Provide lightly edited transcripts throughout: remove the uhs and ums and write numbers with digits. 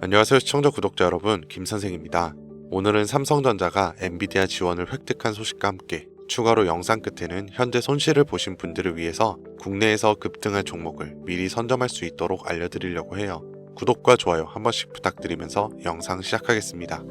안녕하세요 시청자 구독자 여러분, 김선생입니다. 오늘은 삼성전자가 엔비디아 지원을 획득한 소식과 함께 추가로 영상 끝에는 현재 손실을 보신 분들을 위해서 국내에서 급등할 종목을 미리 선점할 수 있도록 알려드리려고 해요. 구독과 좋아요 한 번씩 부탁드리면서 영상 시작하겠습니다.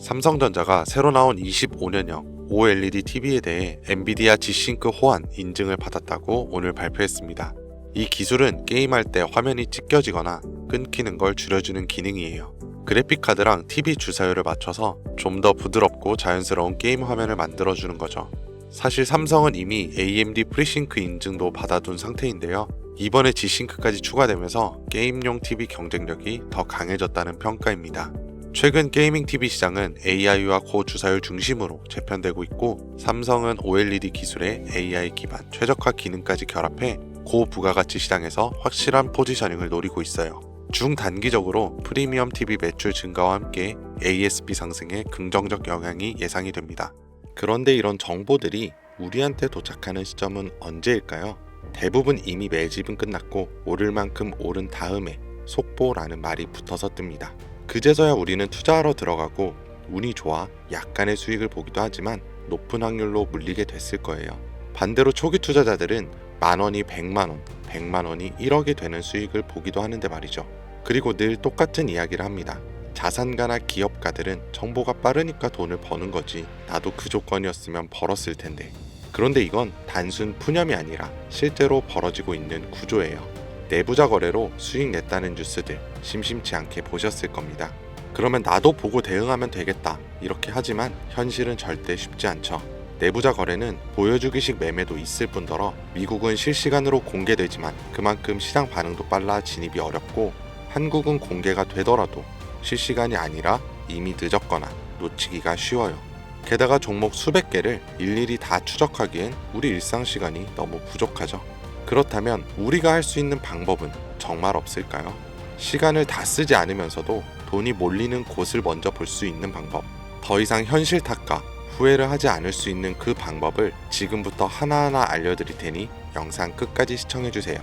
삼성전자가 새로 나온 25년형 OLED TV에 대해 엔비디아 G-Sync 호환 인증을 받았다고 오늘 발표했습니다. 이 기술은 게임할 때 화면이 찢겨지거나 끊기는 걸 줄여주는 기능이에요. 그래픽카드랑 TV 주사율을 맞춰서 좀 더 부드럽고 자연스러운 게임 화면을 만들어주는 거죠. 사실 삼성은 이미 AMD FreeSync 인증도 받아둔 상태인데요. 이번에 G-Sync까지 추가되면서 게임용 TV 경쟁력이 더 강해졌다는 평가입니다. 최근 게이밍 TV 시장은 AI와 고주사율 중심으로 재편되고 있고, 삼성은 OLED 기술에 AI 기반 최적화 기능까지 결합해 고부가가치 시장에서 확실한 포지셔닝을 노리고 있어요. 중단기적으로 프리미엄 TV 매출 증가와 함께 ASP 상승에 긍정적 영향이 예상이 됩니다. 그런데 이런 정보들이 우리한테 도착하는 시점은 언제일까요? 대부분 이미 매집은 끝났고 오를 만큼 오른 다음에 속보라는 말이 붙어서 뜹니다. 그제서야 우리는 투자하러 들어가고 운이 좋아 약간의 수익을 보기도 하지만 높은 확률로 물리게 됐을 거예요. 반대로 초기 투자자들은 만원이 100만원, 100만원이 1억이 되는 수익을 보기도 하는데 말이죠. 그리고 늘 똑같은 이야기를 합니다. 자산가나 기업가들은 정보가 빠르니까 돈을 버는 거지, 나도 그 조건이었으면 벌었을 텐데. 그런데 이건 단순 푸념이 아니라 실제로 벌어지고 있는 구조예요. 내부자 거래로 수익 냈다는 뉴스들 심심치 않게 보셨을 겁니다. 그러면 나도 보고 대응하면 되겠다 이렇게 하지만 현실은 절대 쉽지 않죠. 내부자 거래는 보여주기식 매매도 있을 뿐더러 미국은 실시간으로 공개되지만 그만큼 시장 반응도 빨라 진입이 어렵고, 한국은 공개가 되더라도 실시간이 아니라 이미 늦었거나 놓치기가 쉬워요. 게다가 종목 수백 개를 일일이 다 추적하기엔 우리 일상 시간이 너무 부족하죠. 그렇다면 우리가 할 수 있는 방법은 정말 없을까요? 시간을 다 쓰지 않으면서도 돈이 몰리는 곳을 먼저 볼 수 있는 방법, 더 이상 현실 탓과 후회를 하지 않을 수 있는 그 방법을 지금부터 하나하나 알려드릴 테니 영상 끝까지 시청해주세요.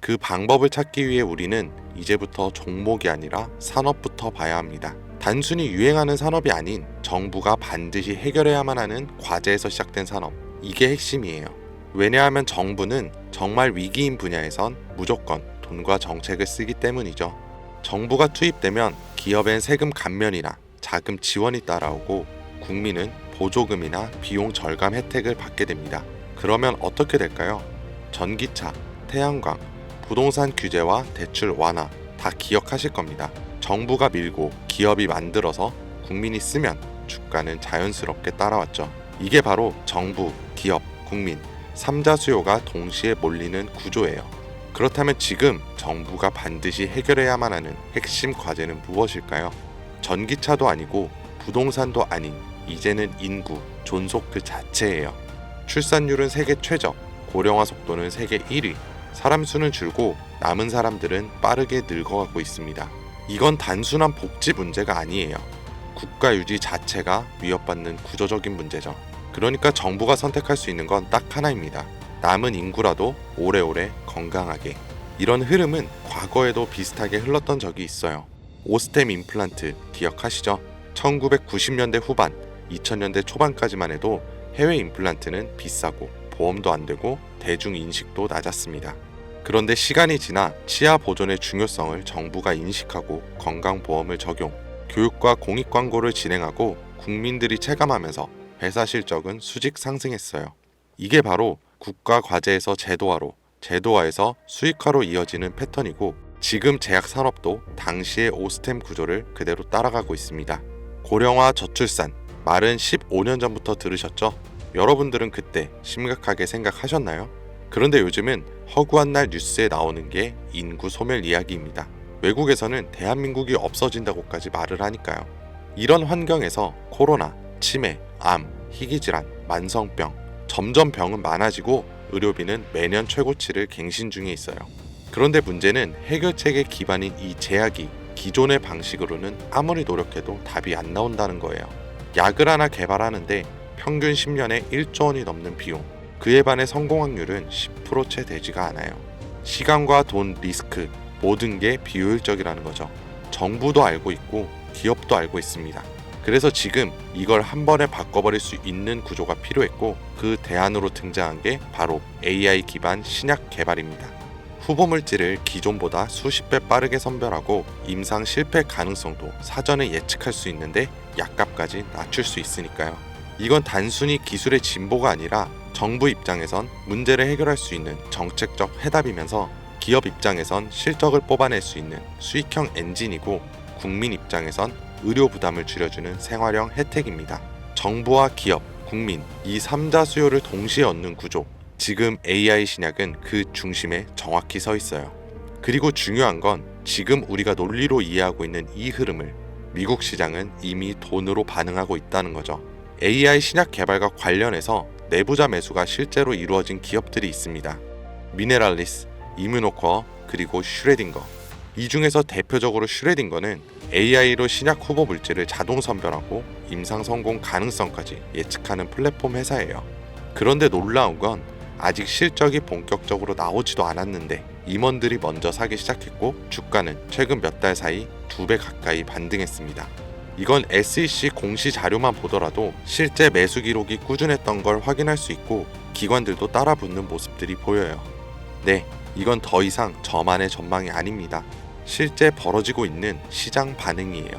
그 방법을 찾기 위해 우리는 이제부터 종목이 아니라 산업부터 봐야 합니다. 단순히 유행하는 산업이 아닌 정부가 반드시 해결해야만 하는 과제에서 시작된 산업, 이게 핵심이에요. 왜냐하면 정부는 정말 위기인 분야에선 무조건 돈과 정책을 쓰기 때문이죠. 정부가 투입되면 기업엔 세금 감면이나 자금 지원이 따라오고 국민은 보조금이나 비용 절감 혜택을 받게 됩니다. 그러면 어떻게 될까요? 전기차, 태양광, 부동산 규제와 대출 완화 다 기억하실 겁니다. 정부가 밀고 기업이 만들어서 국민이 쓰면 주가는 자연스럽게 따라왔죠. 이게 바로 정부, 기업, 국민 3자 수요가 동시에 몰리는 구조예요. 그렇다면 지금 정부가 반드시 해결해야만 하는 핵심 과제는 무엇일까요? 전기차도 아니고 부동산도 아닌 이제는 인구, 존속 그 자체예요. 출산율은 세계 최저, 고령화 속도는 세계 1위, 사람 수는 줄고 남은 사람들은 빠르게 늙어가고 있습니다. 이건 단순한 복지 문제가 아니에요. 국가 유지 자체가 위협받는 구조적인 문제죠. 그러니까 정부가 선택할 수 있는 건 딱 하나입니다. 남은 인구라도 오래오래 건강하게. 이런 흐름은 과거에도 비슷하게 흘렀던 적이 있어요. 오스템 임플란트 기억하시죠? 1990년대 후반, 2000년대 초반까지만 해도 해외 임플란트는 비싸고 보험도 안 되고 대중 인식도 낮았습니다. 그런데 시간이 지나 치아 보존의 중요성을 정부가 인식하고 건강보험을 적용, 교육과 공익 광고를 진행하고 국민들이 체감하면서 회사 실적은 수직 상승했어요. 이게 바로 국가 과제에서 제도화로, 제도화에서 수익화로 이어지는 패턴이고, 지금 제약 산업도 당시의 오스템 구조를 그대로 따라가고 있습니다. 고령화 저출산, 말은 15년 전부터 들으셨죠? 여러분들은 그때 심각하게 생각하셨나요? 그런데 요즘은 허구한 날 뉴스에 나오는 게 인구 소멸 이야기입니다. 외국에서는 대한민국이 없어진다고까지 말을 하니까요. 이런 환경에서 코로나, 치매, 암, 희귀질환, 만성병, 점점 병은 많아지고 의료비는 매년 최고치를 갱신 중에 있어요. 그런데 문제는 해결책의 기반인 이 제약이 기존의 방식으로는 아무리 노력해도 답이 안 나온다는 거예요. 약을 하나 개발하는데 평균 10년에 1조 원이 넘는 비용, 그에 반해 성공 확률은 10% 채 되지가 않아요. 시간과 돈, 리스크 모든 게 비효율적이라는 거죠. 정부도 알고 있고 기업도 알고 있습니다. 그래서 지금 이걸 한 번에 바꿔버릴 수 있는 구조가 필요했고 그 대안으로 등장한 게 바로 AI 기반 신약 개발입니다. 후보 물질을 기존보다 수십 배 빠르게 선별하고 임상 실패 가능성도 사전에 예측할 수 있는데 약값까지 낮출 수 있으니까요. 이건 단순히 기술의 진보가 아니라 정부 입장에선 문제를 해결할 수 있는 정책적 해답이면서 기업 입장에선 실적을 뽑아낼 수 있는 수익형 엔진이고 국민 입장에선 의료 부담을 줄여주는 생활형 혜택입니다. 정부와 기업, 국민 이 3자 수요를 동시에 얻는 구조. 지금 AI 신약은 그 중심에 정확히 서 있어요. 그리고 중요한 건 지금 우리가 논리로 이해하고 있는 이 흐름을 미국 시장은 이미 돈으로 반응하고 있다는 거죠. AI 신약 개발과 관련해서 내부자 매수가 실제로 이루어진 기업들이 있습니다. 미네랄리스, 이뮤노코어, 그리고 슈레딩거. 이 중에서 대표적으로 슈레딩거는 AI로 신약 후보 물질을 자동 선별하고 임상 성공 가능성까지 예측하는 플랫폼 회사예요. 그런데 놀라운 건 아직 실적이 본격적으로 나오지도 않았는데 임원들이 먼저 사기 시작했고 주가는 최근 몇 달 사이 2배 가까이 반등했습니다. 이건 SEC 공시 자료만 보더라도 실제 매수 기록이 꾸준했던 걸 확인할 수 있고 기관들도 따라붙는 모습들이 보여요. 네, 이건 더 이상 저만의 전망이 아닙니다. 실제 벌어지고 있는 시장 반응이에요.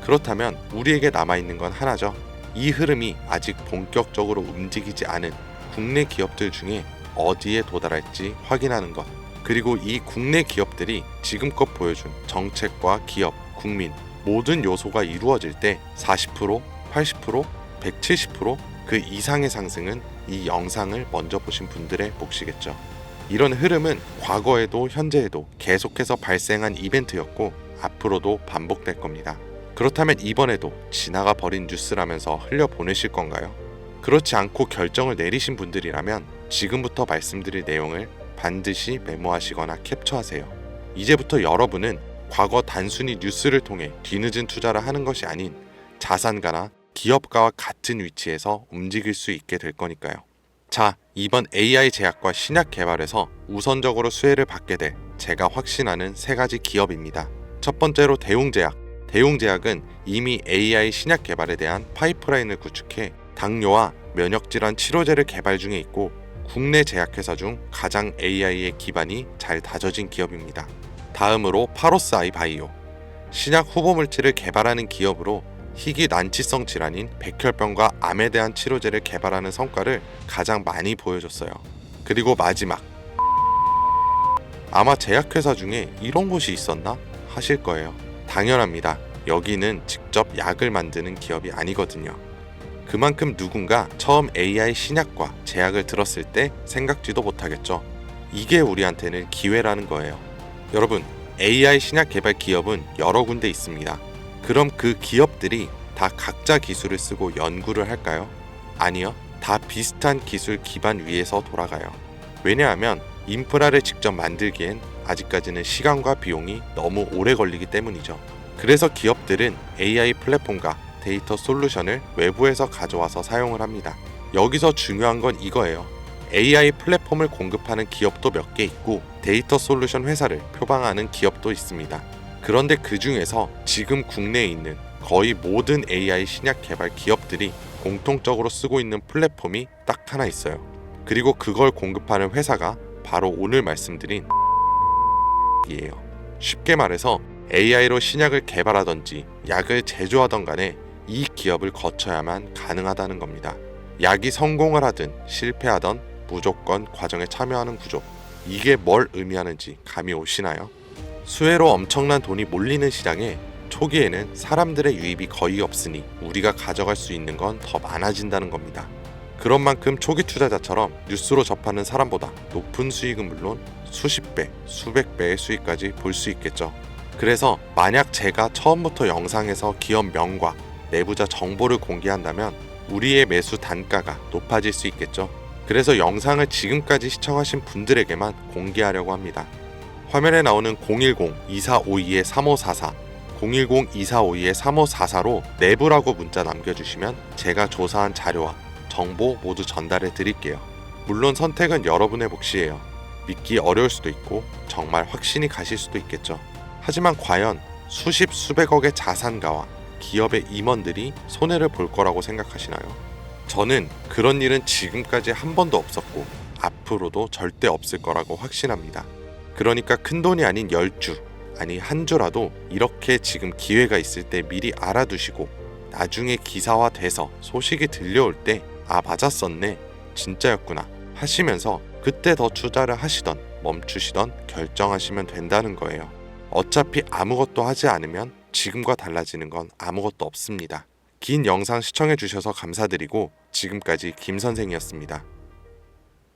그렇다면 우리에게 남아있는 건 하나죠. 이 흐름이 아직 본격적으로 움직이지 않은 국내 기업들 중에 어디에 도달할지 확인하는 것. 그리고 이 국내 기업들이 지금껏 보여준 정책과 기업, 국민 모든 요소가 이루어질 때 40%, 80%, 170% 그 이상의 상승은 이 영상을 먼저 보신 분들의 몫이겠죠. 이런 흐름은 과거에도 현재에도 계속해서 발생한 이벤트였고 앞으로도 반복될 겁니다. 그렇다면 이번에도 지나가 버린 뉴스라면서 흘려보내실 건가요? 그렇지 않고 결정을 내리신 분들이라면 지금부터 말씀드릴 내용을 반드시 메모하시거나 캡처하세요. 이제부터 여러분은 과거 단순히 뉴스를 통해 뒤늦은 투자를 하는 것이 아닌 자산가나 기업가와 같은 위치에서 움직일 수 있게 될 거니까요. 자, 이번 AI 제약과 신약 개발에서 우선적으로 수혜를 받게 될 제가 확신하는 3가지 기업입니다. 첫 번째로 대웅제약. 대웅제약은 이미 AI 신약 개발에 대한 파이프라인을 구축해 당뇨와 면역질환 치료제를 개발 중에 있고 국내 제약회사 중 가장 AI의 기반이 잘 다져진 기업입니다. 다음으로 파로스아이 바이오. 신약 후보 물질을 개발하는 기업으로 희귀 난치성 질환인 백혈병과 암에 대한 치료제를 개발하는 성과를 가장 많이 보여줬어요. 그리고 마지막. 아마 제약회사 중에 이런 곳이 있었나 하실 거예요. 당연합니다. 여기는 직접 약을 만드는 기업이 아니거든요. 그만큼 누군가 처음 AI 신약과 제약을 들었을 때 생각지도 못하겠죠. 이게 우리한테는 기회라는 거예요. 여러분, AI 신약 개발 기업은 여러 군데 있습니다. 그럼 그 기업들이 다 각자 기술을 쓰고 연구를 할까요? 아니요. 다 비슷한 기술 기반 위에서 돌아가요. 왜냐하면 인프라를 직접 만들기엔 아직까지는 시간과 비용이 너무 오래 걸리기 때문이죠. 그래서 기업들은 AI 플랫폼과 데이터 솔루션을 외부에서 가져와서 사용을 합니다. 여기서 중요한 건 이거예요. AI 플랫폼을 공급하는 기업도 몇 개 있고 데이터 솔루션 회사를 표방하는 기업도 있습니다. 그런데 그 중에서 지금 국내에 있는 거의 모든 AI 신약 개발 기업들이 공통적으로 쓰고 있는 플랫폼이 딱 하나 있어요. 그리고 그걸 공급하는 회사가 바로 오늘 말씀드린 이에요. 쉽게 말해서 AI로 신약을 개발하던지 약을 제조하던 간에 이 기업을 거쳐야만 가능하다는 겁니다. 약이 성공을 하든 실패하던 무조건 과정에 참여하는 구조. 이게 뭘 의미하는지 감이 오시나요? 수혜로 엄청난 돈이 몰리는 시장에 초기에는 사람들의 유입이 거의 없으니 우리가 가져갈 수 있는 건 더 많아진다는 겁니다. 그런 만큼 초기 투자자처럼 뉴스로 접하는 사람보다 높은 수익은 물론 수십 배, 수백 배의 수익까지 볼 수 있겠죠. 그래서 만약 제가 처음부터 영상에서 기업 명과 내부자 정보를 공개한다면 우리의 매수 단가가 높아질 수 있겠죠. 그래서 영상을 지금까지 시청하신 분들에게만 공개하려고 합니다. 화면에 나오는 010-2452-3544, 010-2452-3544로 내부라고 문자 남겨주시면 제가 조사한 자료와 정보 모두 전달해 드릴게요. 물론 선택은 여러분의 몫이에요. 믿기 어려울 수도 있고 정말 확신이 가실 수도 있겠죠. 하지만 과연 수십 수백억의 자산가와 기업의 임원들이 손해를 볼 거라고 생각하시나요? 저는 그런 일은 지금까지 한 번도 없었고 앞으로도 절대 없을 거라고 확신합니다. 그러니까 큰돈이 아닌 10주, 아니 한 주라도 이렇게 지금 기회가 있을 때 미리 알아두시고 나중에 기사화돼서 소식이 들려올 때 아 맞았었네, 진짜였구나 하시면서 그때 더 투자를 하시던 멈추시던 결정하시면 된다는 거예요. 어차피 아무것도 하지 않으면 지금과 달라지는 건 아무것도 없습니다. 긴 영상 시청해주셔서 감사드리고 지금까지 김 선생이었습니다.